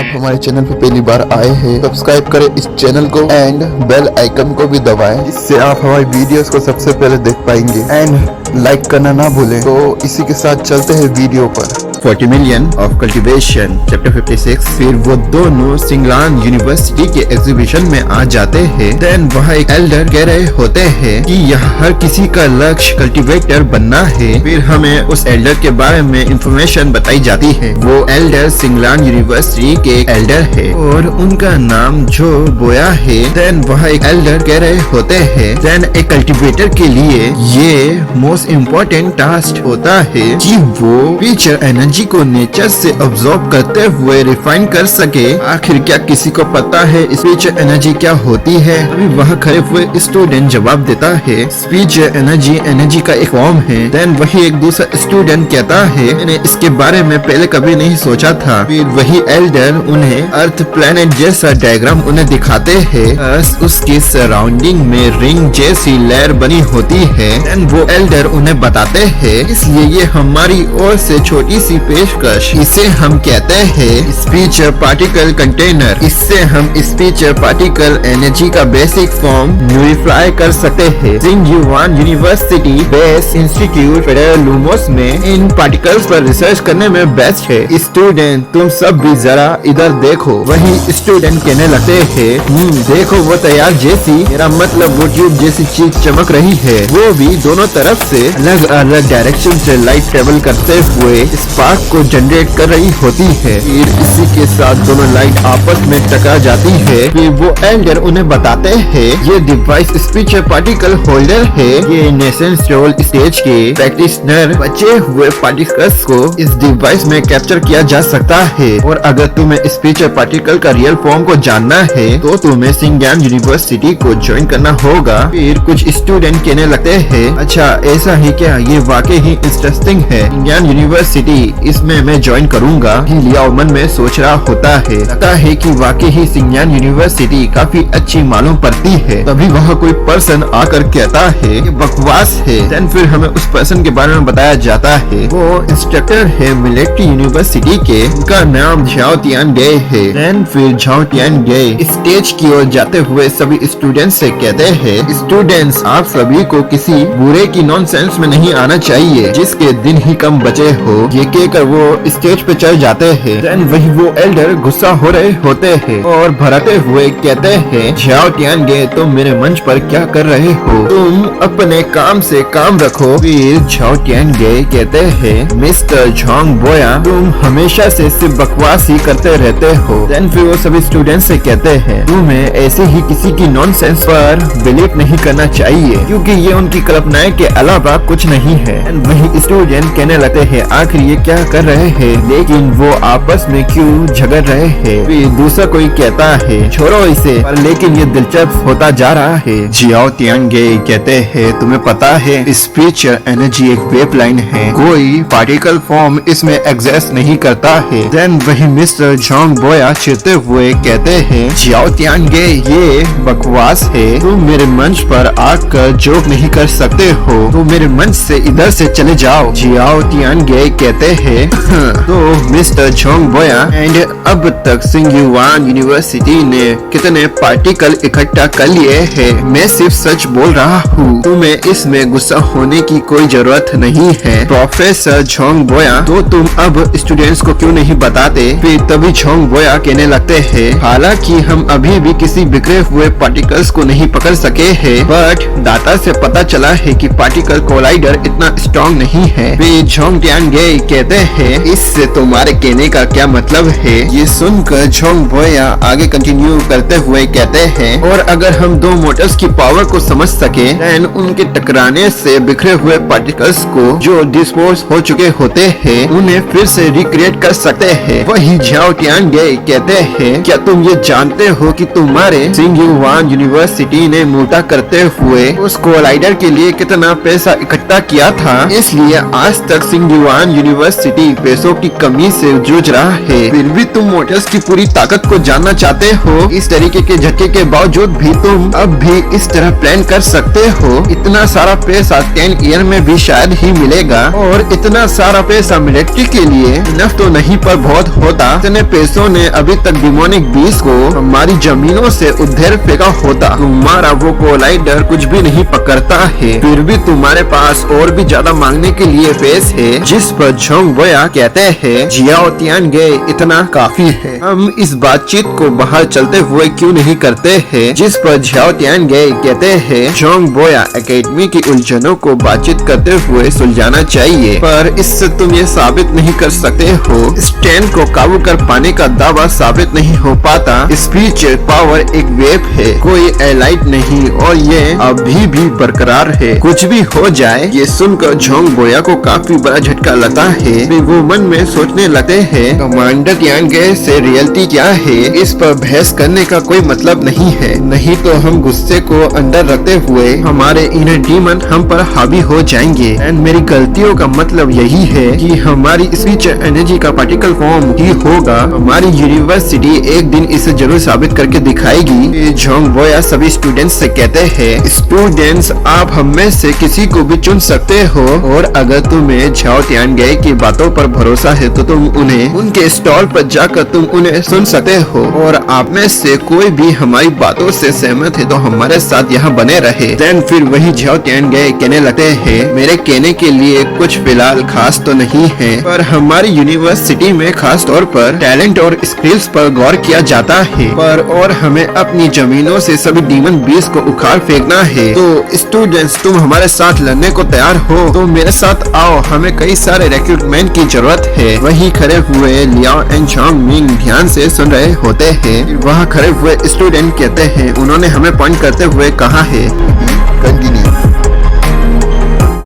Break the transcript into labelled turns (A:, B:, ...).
A: आप हमारे चैनल पे पहली बार आए हैं, सब्सक्राइब करें इस चैनल को एंड बेल आइकन को भी दबाएं, जिससे आप हमारी वीडियोस को सबसे पहले देख पाएंगे एंड लाइक करना ना भूलें। तो इसी के साथ चलते हैं वीडियो पर।
B: 40 million of cultivation चैप्टर 56। फिर वो दोनों सिंगलान यूनिवर्सिटी के एग्जीबिशन में आ जाते हैं। देन वहाँ एक एल्डर कह रहे होते हैं कि यह हर किसी का लक्ष्य कल्टीवेटर बनना है। फिर हमें उस एल्डर के बारे में इंफॉर्मेशन बताई जाती है। वो एल्डर सिंगलान यूनिवर्सिटी के एल्डर है और उनका नाम जो बोया है। देन वहाँ एक एल्डर कह रहे होते हैं देन एक कल्टीवेटर के लिए ये मोस्ट इम्पोर्टेंट टास्क होता है कि वो फ्यूचर एनर्जी को नेचर से ऑब्जॉर्ब करते हुए रिफाइन कर सके। आखिर क्या किसी को पता है स्पीचर एनर्जी क्या होती है? अभी वहाँ खड़े हुए स्टूडेंट जवाब देता है स्पीचर एनर्जी का एक फॉर्म है। देन वही एक दूसरा स्टूडेंट कहता है मैंने इसके बारे में पहले कभी नहीं सोचा था। फिर वही एल्डर उन्हें अर्थ प्लेनेट जैसा डायग्राम उन्हें दिखाते हैं। उसके सराउंडिंग में रिंग जैसी लेयर बनी होती है। देन वो एल्डर उन्हें बताते हैं इसलिए ये हमारी ओर से छोटी सी पेशकश, इसे हम कहते हैं स्पीचर पार्टिकल कंटेनर। इससे हम स्पीचर पार्टिकल एनर्जी का बेसिक फॉर्म न्यूरिफाई कर सकते हैं। सिंगयुआन university base institute federal Lumos में इन पार्टिकल्स पर रिसर्च करने में बेस्ट है। स्टूडेंट तुम सब भी जरा इधर देखो। वही स्टूडेंट कहने लगते हैं देखो वो तैयार जैसी, मेरा मतलब वो ट्यूब जैसी चीज चमक रही है। वो भी दोनों तरफ से अलग अलग डायरेक्शन से लाइट ट्रेवल करते हुए स्पार्क को जनरेट कर रही होती है। फिर इसी के साथ दोनों लाइट आपस में टकरा जाती है। फिर वो एल्डर उन्हें बताते हैं ये डिवाइस स्पीचर पार्टिकल होल्डर है। ये नेसेंशियल स्टेज के प्रैक्टिशनर बचे हुए पार्टिकल्स को इस डिवाइस में कैप्चर किया जा सकता है। और अगर तुम्हें स्पीचर पार्टिकल का रियल फॉर्म को जानना है तो तुम्हें सिंगयान यूनिवर्सिटी को ज्वाइन करना होगा। फिर कुछ स्टूडेंट कहने लगते हैं अच्छा ऐसा ही क्या, ये वाकई ही इंटरेस्टिंग है। सिंगयान यूनिवर्सिटी इसमें मैं ज्वाइन करूंगा। लिया मन में सोच रहा होता है लगता है कि वाकई ही सिंगयान यूनिवर्सिटी काफी अच्छी मालूम पड़ती है। तभी वह कोई पर्सन आकर कहता है ये बकवास है। देन फिर हमें उस पर्सन के बारे में बताया जाता है वो इंस्ट्रक्टर है मिलिट्री यूनिवर्सिटी के, उनका नाम झाओ तियान डे है। देन फिर झाओ तियान डे स्टेज की ओर जाते हुए सभी स्टूडेंट्स से कहते हैं स्टूडेंट्स आप सभी को किसी बुरे की नॉनसेंस में नहीं आना चाहिए, जिसके दिन ही कम बचे हो। ये कहकर वो स्टेज पे चढ़ जाते हैं। देन वही वो एल्डर गुस्सा हो रहे होते हैं और भराते हुए कहते हैं झाओ तियानगे तुम मेरे मंच पर क्या कर रहे हो, तुम अपने काम से काम रखो। फिर झाओ तियानगे कहते हैं मिस्टर झांग बोया तुम हमेशा से सिर्फ बकवास ही करते रहते हो। देन फिर वो सभी स्टूडेंट से कहते हैं तुम्हें ऐसे ही किसी की नॉनसेंस पर बिलीव नहीं करना चाहिए, क्योंकि ये उनकी कल्पनाएं के अलावा कुछ नहीं है। वही स्टूडेंट कहने लगते हैं आखिर ये क्या कर रहे हैं, लेकिन वो आपस में क्यों झगड़ रहे हैं। फिर दूसरा कोई कहता है छोड़ो इसे, पर लेकिन ये दिलचस्प होता जा रहा है। जियाओ तियानगे कहते हैं तुम्हें पता है स्पीचर एनर्जी एक वेव लाइन है, कोई पार्टिकल फॉर्म इसमें एग्जिस्ट नहीं करता है। देन वही मिस्टर झांग बोया चिढ़ते हुए कहते हैं जियाओ तियानगे ये बकवास है, तुम मेरे मंच पर आकर जोक नहीं कर सकते हो, तुम मेरे मंच से इधर से चले जाओ। जियाओ तियानगे कहते हैं तो मिस्टर झांग बोया एंड अब तक सिंगयुआन यूनिवर्सिटी ने कितने पार्टिकल इकट्ठा कर लिए हैं, मैं सिर्फ सच बोल रहा हूँ, तुम्हें इसमें गुस्सा होने की कोई जरूरत नहीं है। प्रोफेसर झांग बोया तो तुम अब स्टूडेंट्स को क्यों नहीं बताते। फिर तभी झांग बोया कहने लगते हैं हालांकि हम अभी भी किसी बिखरे हुए पार्टिकल्स को नहीं पकड़ सके हैं, बट डाटा से पता चला है कि पार्टिकल कोलाइडर इतना स्ट्रॉन्ग नहीं है। फिर झांग तियानगे कहते हैं इससे तुम्हारे कहने का क्या मतलब है। ये सुनकर झांग बोया आगे कंटिन्यू करते हुए कहते हैं और अगर हम दो मोटर्स की पावर को समझ सके देन उनके टकराने से बिखरे हुए पार्टिकल्स को जो डिस्पोज हो चुके होते हैं उन्हें फिर से रिक्रिएट कर सकते हैं। वही झाओ तियानगे कहते हैं क्या तुम ये जानते हो कि तुम्हारे सिंगयुआन यूनिवर्सिटी ने मोटा करते हुए उस कोलाइडर के लिए कितना पैसा पैसा इकट्ठा किया था, इसलिए आज तक सिंगयुआन यूनिवर्सिटी पैसों की कमी से जूझ रहा है। फिर भी तुम मोटर्स की पूरी ताकत को जानना चाहते हो। इस तरीके के झटके के बावजूद भी तुम अब भी इस तरह प्लान कर सकते हो। इतना सारा पैसा 10 ईयर में भी शायद ही मिलेगा, और इतना सारा पैसा मिलिट्री के लिए इनफ तो नहीं पर बहुत होता। इतने पैसों ने अभी तक डिमोनिक बीस को हमारी जमीनों से उधेड़ फेंका होता। तुम्हारा वो कोलाइडर कुछ भी नहीं पकड़ता है, फिर भी तुम्हारे पास और भी ज्यादा मांगने के लिए पेश है। जिस पर झोंग बोया कहते हैं, जियाओ तियानगे इतना काफी है, हम इस बातचीत को बाहर चलते हुए क्यों नहीं करते हैं। जिस पर जियाओ तियानगे कहते हैं, झोंग बोया एकेडमी की उलझनों को बातचीत करते हुए सुलझाना चाहिए, पर इससे तुम ये साबित नहीं कर सकते हो। स्टैंड को काबू कर पाने का दावा साबित नहीं हो पाता। स्पीच पावर एक वेब है, कोई एलाइट नहीं, और ये अभी भी बरकरार है। कुछ भी हो जाए, ये सुनकर झोंग बोया को काफी बड़ा झटका लगता है। वो मन में सोचने लगते हैं, कमांडर तियानगे से रियलिटी क्या है, इस पर बहस करने का कोई मतलब नहीं है। नहीं तो हम गुस्से को अंदर रखते हुए हमारे इनर डीमन हम पर हावी हो जाएंगे। एंड मेरी गलतियों का मतलब यही है कि हमारी स्पीच एनर्जी का पार्टिकल फॉर्म ही होगा। हमारी यूनिवर्सिटी एक दिन इसे जरूर साबित करके दिखाएगी। झोंग बोया सभी स्टूडेंट्स से कहते हैं, स्टूडेंट्स आप हम में से किसी को भी चुन सकते हो, और अगर तुम्हें झियाओ तियानगे की बातों पर भरोसा है तो तुम उन्हें उनके स्टॉल पर जाकर तुम उन्हें सुन सकते हो, और आप में से कोई भी हमारी बातों से सहमत है तो हमारे साथ यहाँ बने रहे। देन फिर वही झियाओ तियानगे कहने लगते हैं, मेरे कहने के लिए कुछ फिलहाल खास तो नहीं है, पर हमारी यूनिवर्सिटी में खास तौर पर टैलेंट और स्किल्स पर गौर किया जाता है, पर और हमें अपनी जमीनों से सभी डीमन बीस को उखाड़ फेंकना है। तो स्टूडेंट्स तुम हमारे साथ लड़ने को तैयार हो तो मेरे साथ आओ, हमें कई सारे रिक्रूटमेंट की जरूरत है। वहीं खड़े हुए लियाओ एंड झांग मिंग ध्यान से सुन रहे होते हैं। वहाँ खड़े हुए स्टूडेंट कहते हैं, उन्होंने हमें पॉइंट करते हुए कहा है,
A: कंटिन्यू।